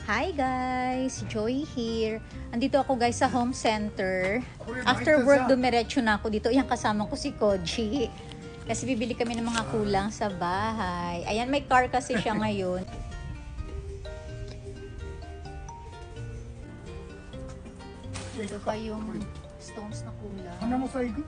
Hi guys! Joy here. Andito ako guys sa home center. After work, dumiretso na ako dito. Ayan, kasama ko si Koji. Kasi bibili kami ng mga kulang sa bahay. Ayan, may car kasi siya ngayon. Ito pa yung stones na kulang. Ano mo sa igo?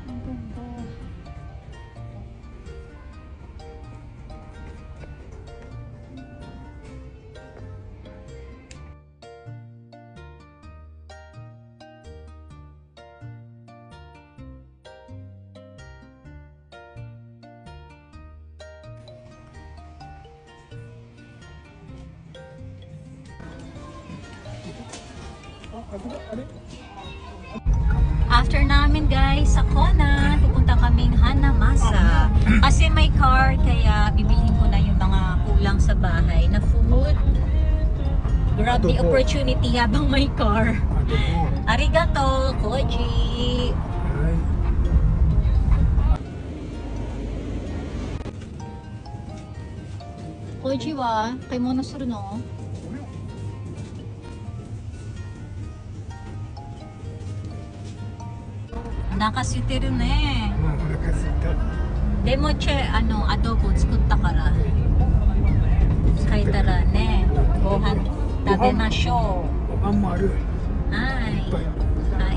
Ang ganda. After namin guys sa Kona, pupunta kaming Hanamasa. Kasi may car, kaya bibilhin ko na yung mga kulang sa bahay na food. Grab the opportunity habang may car. Arigato, Koji! Koji wa, kay mono suru no? お腹空いてるね。でもアドボ作ったから帰ったらね、ご飯食べましょう。ご飯もある。は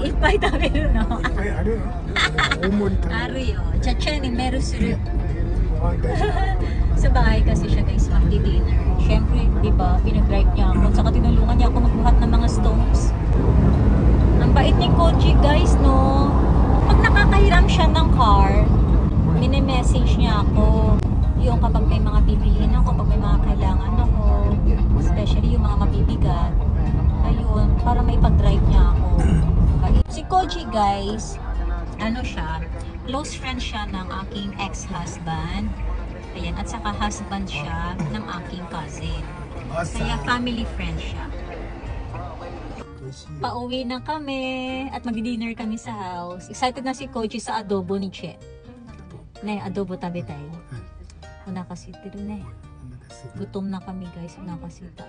い。いっぱい食べるの。いっぱいある。大盛り食べる。あるよ。じゃあチェにメールする。Sa bahay kasi siya guys, magdi-dinner. Siyempre, di ba, pinag-drive niya ako. Saka tinulungan niya ako magbuhat ng mga stones. Ang bait ni Koji guys, no? Pag nakakahiram siya ng car, mini-message niya ako. Yung kapag may mga bibilihin ako, kapag may mga kailangan ako, especially yung mga mabibigat. Ayun, para may pag-drive niya ako. Si Koji guys, ano siya, close friend siya ng aking ex-husband. Ayan, at saka husband siya ng aking cousin. Kaya family friend siya. Pauwi na kami at magdi-dinner kami sa house. Excited na si Koji sa adobo ni Che. Ne, adobo tabi tayo. Unakasitiru ne. Gutom na kami guys, unakasita.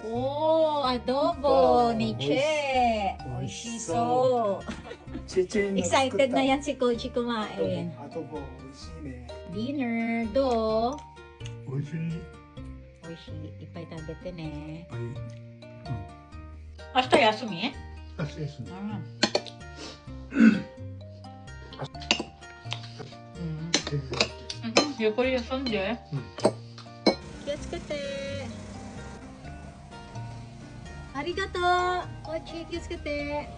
Oh, adobo ni Che. Oishiso. Excited na yan si Koji kumain. Dinner, do. Oishi. Ippay tabete ne. 明日休み？明日休み。ゆっくり休んで。気をつけて。ありがとう。おうち気をつけて。